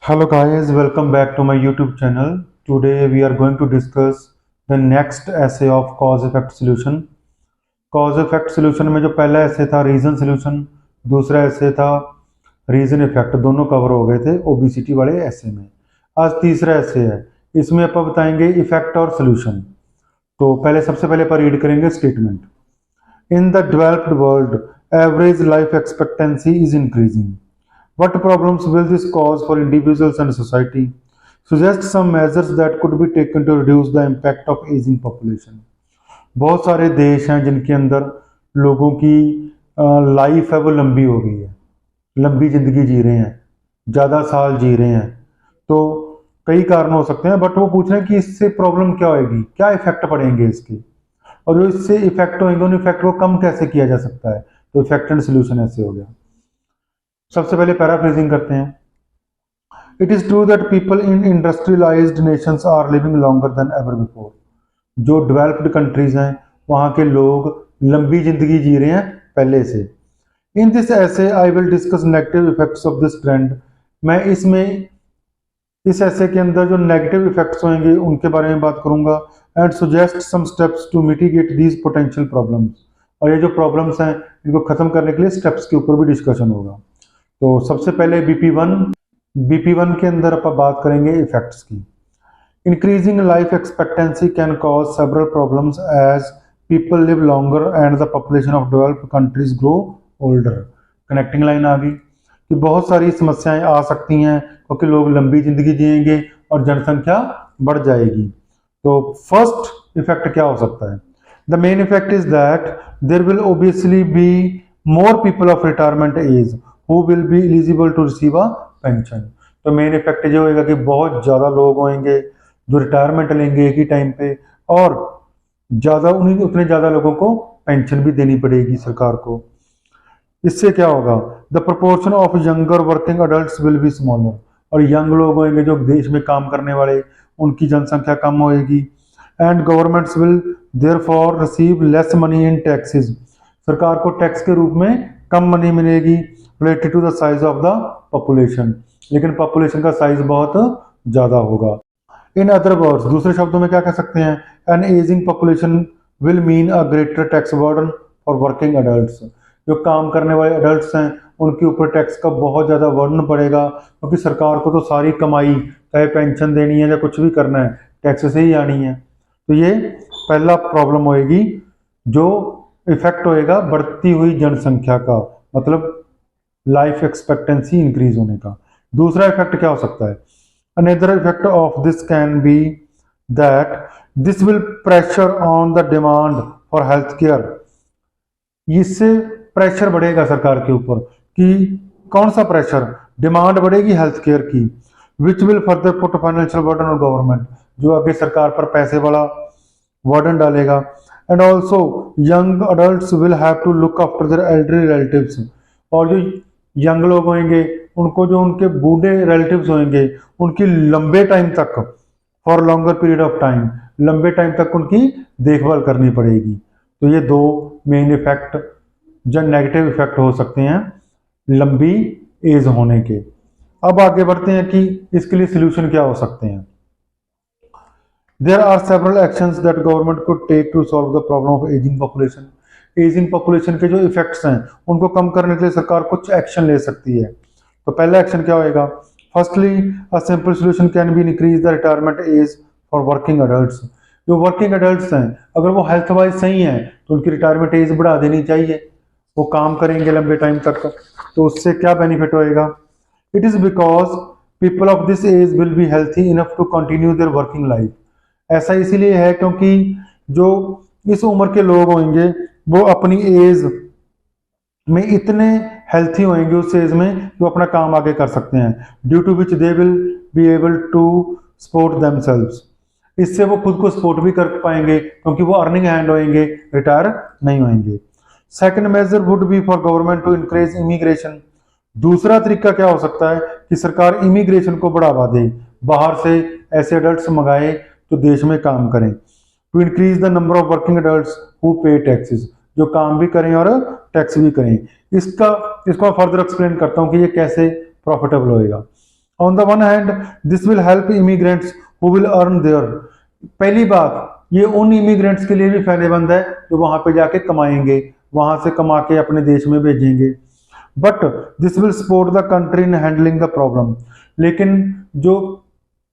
Hello guys, welcome back to my YouTube channel. Today we are going to discuss the next essay of cause effect solution. Cause effect solution में जो पहला essay था reason solution, दूसरा essay था reason effect, दोनों cover हो गए थे ओबेसिटी वाले essay में। आज तीसरा essay है, इसमें अपन बताएंगे इफेक्ट और solution। तो पहले सबसे पहले अपन रीड करेंगे statement. In the developed world average life expectancy is increasing. What problems will this cause for individuals and society? Suggest some measures that could be taken to reduce the impact of aging population. बहुत सारे देश हैं जिनके अंदर लोगों की life है वो लंबी हो गई है, लंबी जिंदगी जी रहे हैं, ज़्यादा साल जी रहे हैं। तो कई कारण हो सकते हैं, बट वो पूछ रहे हैं कि इससे प्रॉब्लम क्या होगी, क्या इफेक्ट पड़ेंगे इसके, और जो इससे इफेक्ट होंगे उन इफेक्ट को कम कैसे किया जा सकता है। तो इफेक्ट एंड सोल्यूशन ऐसे हो गया। सबसे पहले पैराफ्रेजिंग करते हैं। It is true that people in industrialised nations are living longer than ever before. जो डेवलप्ड कंट्रीज हैं वहाँ के लोग लंबी जिंदगी जी रहे हैं पहले से। इन दिस ऐसे I will discuss negative effects of this trend. मैं इस ऐसे के अंदर जो नेगेटिव इफेक्ट्स होंगे उनके बारे में बात करूंगा and suggest some steps to mitigate these potential problems. और ये जो प्रॉब्लम्स हैं इनको खत्म करने के लिए स्टेप्स के ऊपर भी डिस्कशन होगा। तो सबसे पहले BP1 के अंदर अपन बात करेंगे इफेक्ट्स की। Increasing life expectancy can cause several problems as people live longer and the population of developed countries grow older. Connecting line आ गई कि बहुत सारी समस्याएं आ सकती हैं क्योंकि लोग लंबी जिंदगी जिएंगे और जनसंख्या बढ़ जाएगी। तो फर्स्ट इफेक्ट क्या हो सकता है? The main effect is that there will obviously be more people of retirement age who will be eligible to receive a pension. तो मेन इफेक्ट ये होएगा कि बहुत ज़्यादा लोग होंगे जो रिटायरमेंट लेंगे एक ही टाइम पे, और उतने ज़्यादा लोगों को पेंशन भी देनी पड़ेगी सरकार को। इससे क्या होगा? The proportion of younger working adults will be smaller. और यंग लोग होंगे जो देश में काम करने वाले, उनकी जनसंख्या कम होएगी। And governments will therefore receive less money in taxes. सरकार को टैक्स के रूप में कम मनी मिलेगी related to the size of the population, लेकिन पॉपुलेशन का साइज बहुत ज्यादा होगा। इन अदर वर्ड्स, दूसरे शब्दों में क्या कह सकते हैं? An ageing population will mean a greater tax burden for working adults. जो काम करने वाले अडल्ट्स हैं उनके ऊपर टैक्स का बहुत ज्यादा बर्डन पड़ेगा, क्योंकि सरकार को तो सारी कमाई, चाहे पेंशन देनी है या कुछ भी करना है, टैक्स से ही आनी है। तो ये पहला प्रॉब्लम होएगी, जो इफेक्ट होएगा बढ़ती हुई जनसंख्या का, मतलब लाइफ एक्सपेक्टेंसी इंक्रीज होने का। दूसरा इफेक्ट क्या हो सकता है? Another effect of this can be that this will pressure on the demand for health care. इससे प्रेशर बढ़ेगा सरकार के ऊपर। कि कौन सा प्रेशर? डिमांड बढ़ेगी हेल्थ केयर की, which will further put financial burden on government, जो आगे सरकार पर पैसे वाला बर्डन डालेगा। And also young adults will have to look after their elderly relatives. और जो यंग लोग होंगे उनको, जो उनके बूढ़े रिलेटिव्स होंगे, उनकी लंबे टाइम तक, for longer period of time, लंबे टाइम तक उनकी देखभाल करनी पड़ेगी। तो ये दो मेन इफेक्ट जो नेगेटिव इफेक्ट हो सकते हैं लंबी एज होने के। अब आगे बढ़ते हैं कि इसके लिए सोल्यूशन क्या हो सकते हैं। There are several actions that government could take to solve the problem of ageing population. Ageing population के जो इफेक्ट्स हैं उनको कम करने के लिए सरकार कुछ एक्शन ले सकती है। तो पहला एक्शन क्या होएगा? Firstly, a simple solution can be increase the retirement age for working adults. जो वर्किंग अडल्ट्स हैं अगर वो हेल्थ वाइज सही हैं तो उनकी रिटायरमेंट एज बढ़ा देनी चाहिए, वो काम करेंगे लंबे टाइम तक। तो उससे क्या बेनिफिट होएगा? It is because people of this age will be healthy enough to continue their working life. ऐसा इसीलिए है क्योंकि जो इस उम्र के लोग होंगे वो अपनी एज में इतने हेल्थी होंगे उस एज में जो अपना काम आगे कर सकते हैं, due to which they will be able to support themselves. इससे वो खुद को सपोर्ट भी कर पाएंगे क्योंकि वो अर्निंग हैंड होंगे, रिटायर नहीं होंगे। Second measure would be for government to increase immigration. दूसरा तरीका क्या हो सकता है कि सरकार इमिग्रेशन को बढ़ावा दे, बाहर से ऐसे अडल्ट्स मंगाए जो देश में काम करें। To increase the number of working adults who pay taxes, जो काम भी करें और टैक्स भी करें। इसको मैं फर्दर एक्सप्लेन करता हूं कि ये कैसे प्रॉफिटेबल होएगा। On the one hand this will help immigrants who will earn there. पहली बात, ये उन इमिग्रेंट्स के लिए भी फायदेमंद है जो वहां पे जाके कमाएंगे, वहां से कमा के अपने देश में भेजेंगे। But this will support the country in handling the problem. लेकिन जो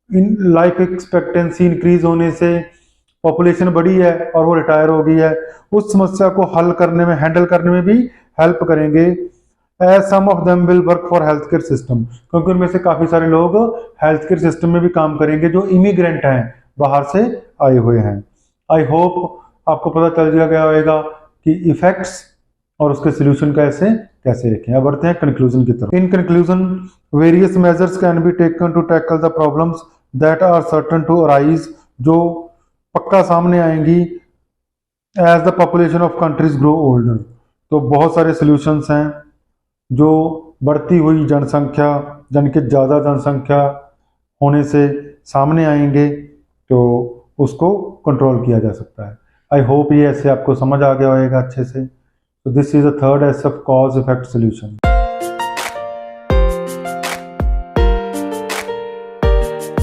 इन लाइफ एक्सपेक्टेंसी इंक्रीज होने से पॉपुलेशन बढ़ी है और वो रिटायर हो गई है, उस समस्या को हल करने में, हैंडल करने में भी हेल्प करेंगे। As some of them will work for health care system, क्योंकि उनमें से काफी सारे लोग हेल्थ केयर सिस्टम में भी काम करेंगे जो इमिग्रेंट हैं, बाहर से आए हुए हैं। आई होप आपको पता चल गया होगा कि इफेक्ट्स और उसके सोल्यूशन कैसे लिखें। अब बढ़ते हैं कंक्लूजन की तरफ। In conclusion, various measures can be taken to tackle the problems that are certain to arise, जो पक्का सामने आएंगी as the population of countries grow older. तो बहुत सारे सोल्यूशंस हैं जो बढ़ती हुई जनसंख्या, यानी कि ज़्यादा जनसंख्या होने से सामने आएंगे, तो उसको कंट्रोल किया जा सकता है। आई होप ये ऐसे आपको समझ आ गया होगा अच्छे से। तो this is the third S of cause effect solution.